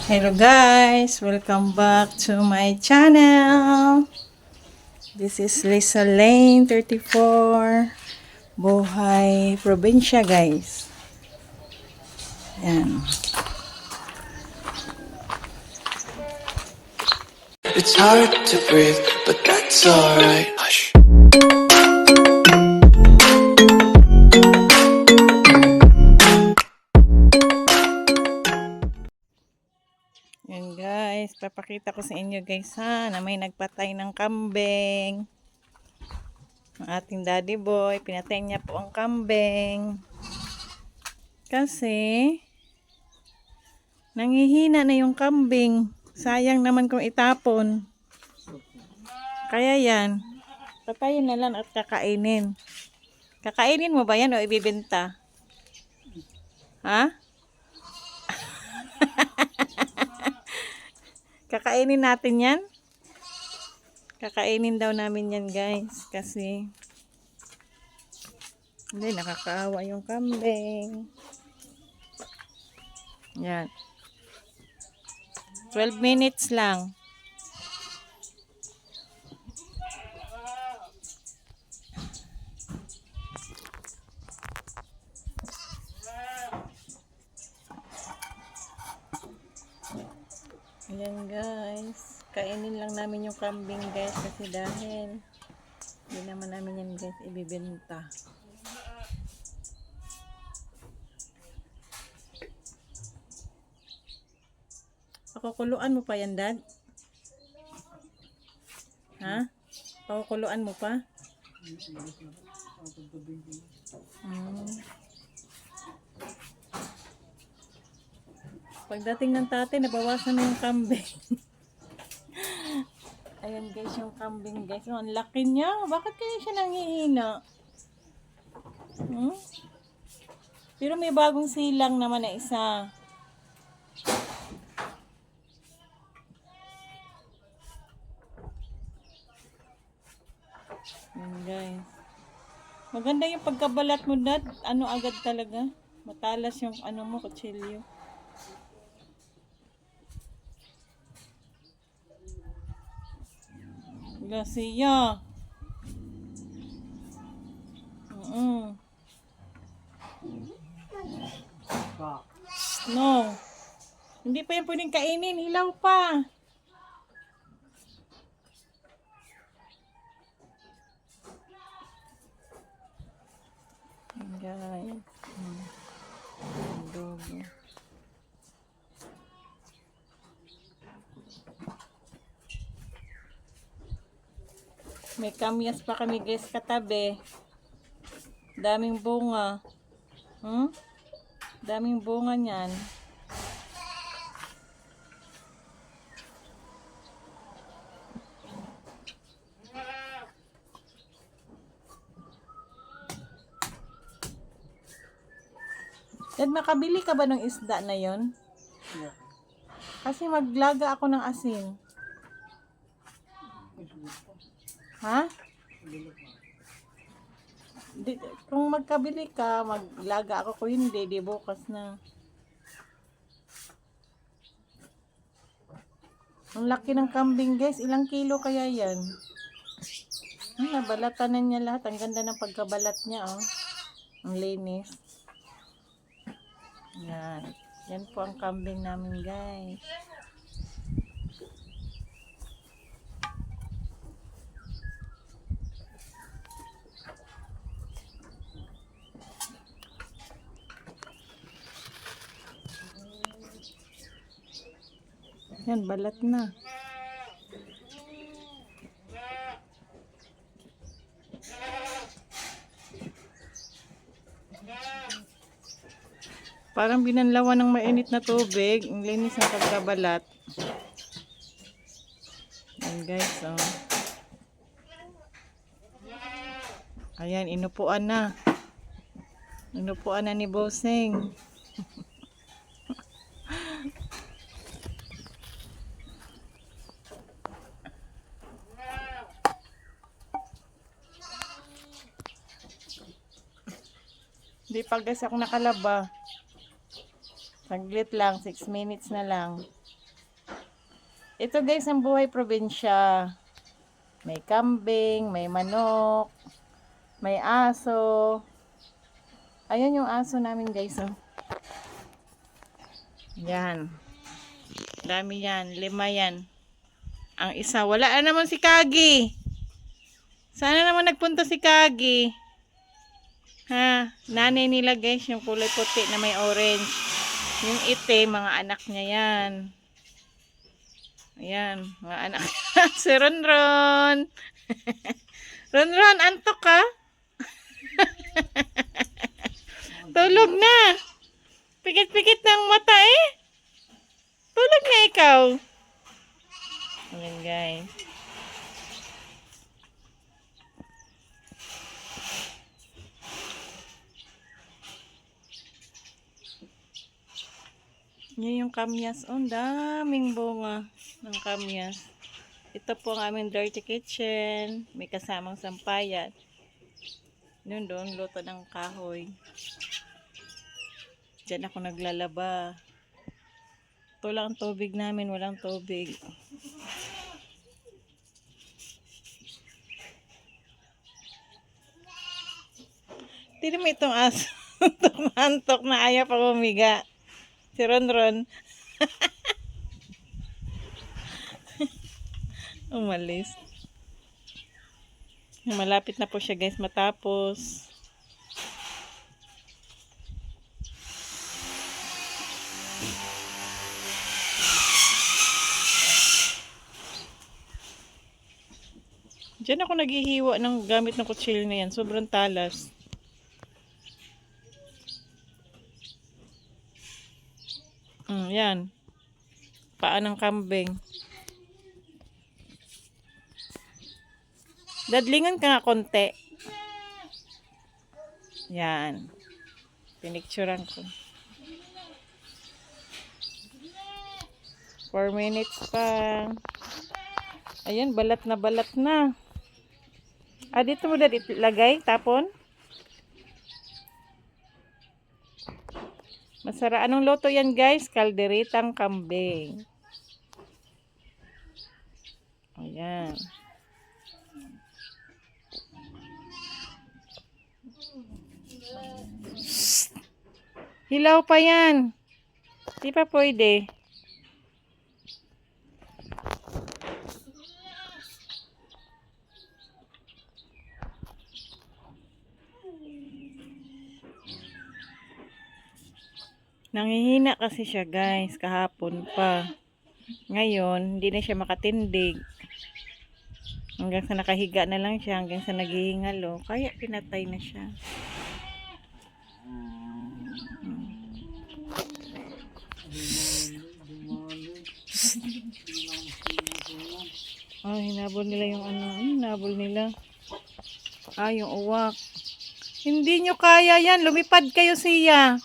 Hello guys, welcome back to my channel. This is Lisa Lane 34, Buhay Probinsya guys. Yan. It's hard to breathe, but that's alright. Hush. Yan guys, papakita ko sa inyo guys ha, na may nagpatay ng kambing. Ang ating daddy boy, pinatay niya po ang kambing. Kasi, nanghihina na yung kambing. Sayang naman kung itapon. Kaya yan, patayin na lang at kakainin. Kakainin mo ba yan o ibibenta? Ha? Kakainin natin yan? Kakainin daw namin yan guys. Kasi, hindi, nakakaawa yung kambing. Yan. 12 minutes lang. Ayan guys, kainin lang namin yung kambing guys kasi dahil hindi naman namin yan guys ibibenta. Pakukuluan mo pa yan dad? Ha? Pakukuluan mo pa? Pagdating ng tatay, nabawasan na yung kambing. Ayan guys, yung kambing guys. Oh, ang laki niya. Bakit kaya siya nanghihina? Pero may bagong silang naman na isa. Ayan guys. Maganda yung pagkabalat mo dad. Ano agad talaga. Matalas yung ano mo, kutsilyo. Gasiya. No. Hindi pa yan pwedeng kainin. Hilaw pa. Guys. Adobo. May kamyas pa kami guys katabi. Daming bunga. Daming bunga niyan. Dad, makabili ka ba ng isda na yon? Kasi maglaga ako ng asin. Ha? Kung magkabili ka, maglaga ako. Kung hindi, di bukas na. Ang laki ng kambing guys. Ilang kilo kaya yan? Nabalatan na niya lahat. Ang ganda ng pagkabalat niya. Oh. Ang linis. Yan. Yan po ang kambing namin guys. Yan, balat na. Parang binanlawan ng mainit na tubig. Ang linis ng pagkabalat. Yan guys, oh. Ayan, inupuan na. Inupuan na ni Bossing. Hindi pa guys ako nakalaba. Saglit lang, 6 minutes na lang. Ito guys, ang buhay probinsya. May kambing, may manok, may aso. Ayan yung aso namin guys, oh. Yan. Dami yan, 5 yan. Ang isa, wala na naman si Kagi. Sana naman nagpunta si Kagi. Ha, nanay nila guys, yung kulay puti na may orange. Yung itim, mga anak niya yan. Ayan, mga anak. Si Ronron. Ronron, antok ka? Tulog na. Pikit-pikit ng mata eh. Tulog na ikaw. Ayan guys. Yan yung kamyas. Oh, ang daming bunga ng kamyas. Ito po ang aming dirty kitchen. May kasamang sampayan. Yun doon, luto ng kahoy. Diyan ako naglalaba. Ito lang ang tubig namin, walang tubig. Tignan mo itong aso. Antok na ayaw pa umiga. Si Ronron. Umalis. Malapit na po siya guys matapos. Diyan ako naghihiwa ng gamit ng kutsilyo na yan. Sobrang talas. Yan. Paa ng kambing. Dadlingan ka nga konti. Yan. Pinicturean ko. 4 minutes pa. Ayan, balat na balat na. Ah, dito mo dad ilagay, tapon. Masarap. Anong luto yan guys? Kalderitang kambing. Ayan. Hilaw pa yan. Di pa pwede. Nangihina kasi siya guys, kahapon pa. Ngayon, hindi na siya makatindig. Hanggang sa nakahiga na lang siya, hanggang sa naghihingalo. Kaya pinatay na siya. Ay, hinabol nila yung ano. Hinabol nila. Ah, yung uwak. Hindi nyo kaya yan. Lumipad kayo siya.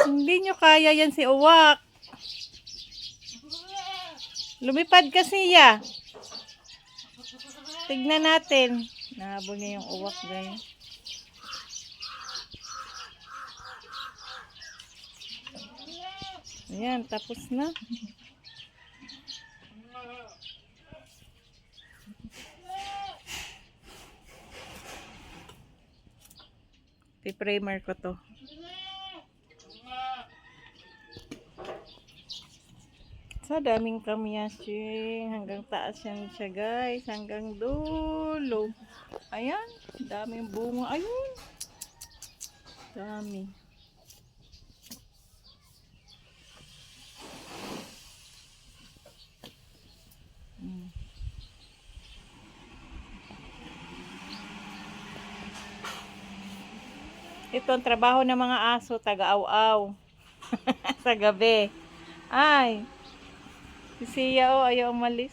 Hindi nyo kaya yan si uwak. Lumipad ka siya. Tignan natin. Nahabol niya yung uwak guys. Ayan, tapos na. Piprimer ko to. Sa daming kamyasing. Hanggang taas yan siya guys. Hanggang dulo. Ayan. Daming bunga. Ayun. Dami. Ito ang trabaho ng mga aso. Taga-aw-aw. Sa gabi. Ay. Si Sia o ayaw umalis.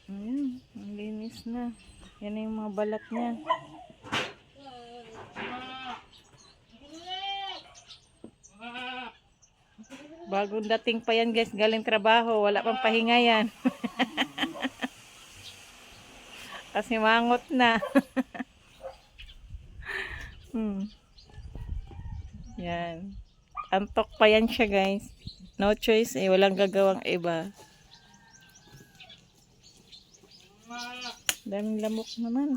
Ayan, ang linis na. Yan na yung mga balat niya. Bagong dating pa yan guys, galing trabaho. Wala pang pahinga yan. Kasi mangot na. Yan. Antok pa yan siya guys. No choice eh, walang gagawang iba. Daming lamok naman.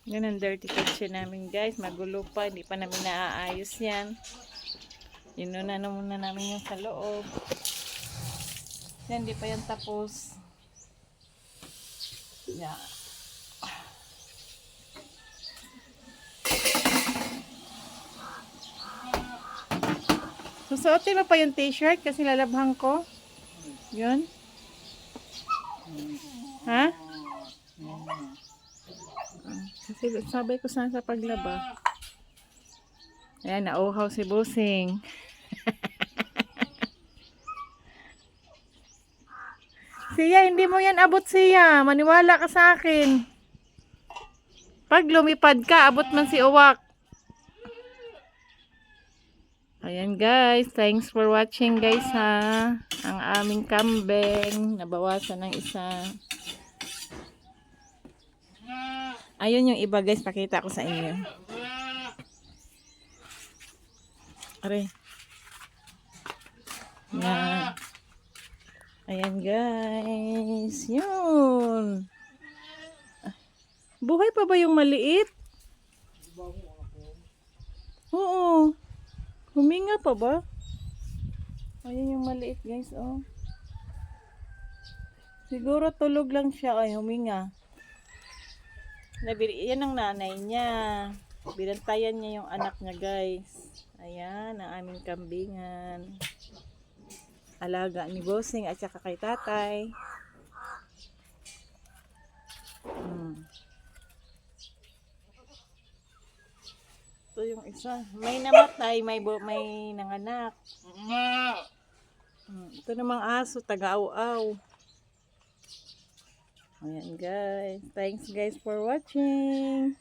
Yan ang dirty kitchen namin guys. Magulo pa, hindi pa namin naaayos yan. Inuna na muna namin yung sa loob. Yan, hindi pa yan tapos. Yan. Susuotin mo pa yung t-shirt kasi lalabhan ko. Yun. Ha? Kasi sabay ko sana sa paglaba. Ayan, nauhaw si Busing. Siya, hindi mo yan abot siya. Maniwala ka sa akin. Pag lumipad ka, abot man si Uwak. Ayan guys, thanks for watching guys ha. Ang aming kambing, nabawasan ng isa. Ayun yung iba guys, pakita ko sa inyo. Are. Yan. Ayan guys, yun. Buhay pa ba yung maliit? Oo. Huminga pa ba? Ayun yung maliit guys, oh. Siguro tulog lang siya, ay huminga. Yan ang nanay niya. Binantayan niya yung anak niya guys. Ayan, ang aming kambingan. Alaga ni Bossing at saka kay tatay. Ito yung isa. May namatay, may nanganak. Ito namang aso, taga-aw-aw. Ayan guys. Thanks guys for watching.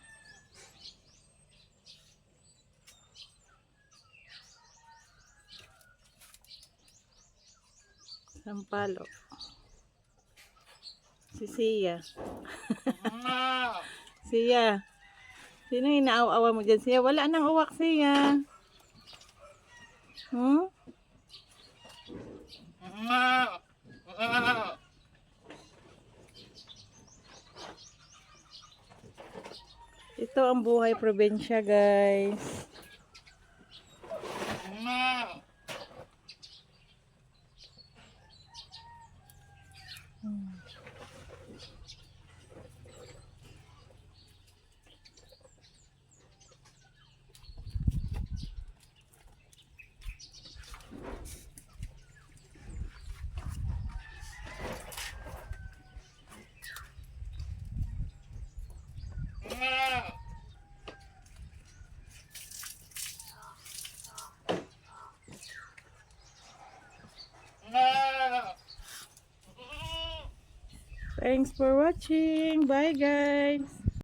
Sampalo. Si Sia. Sia. Sino yung inaaw-awa mo dyan? Sia, wala nang uwak Sia. Ito ang buhay probinsya guys. Thanks for watching. Bye guys.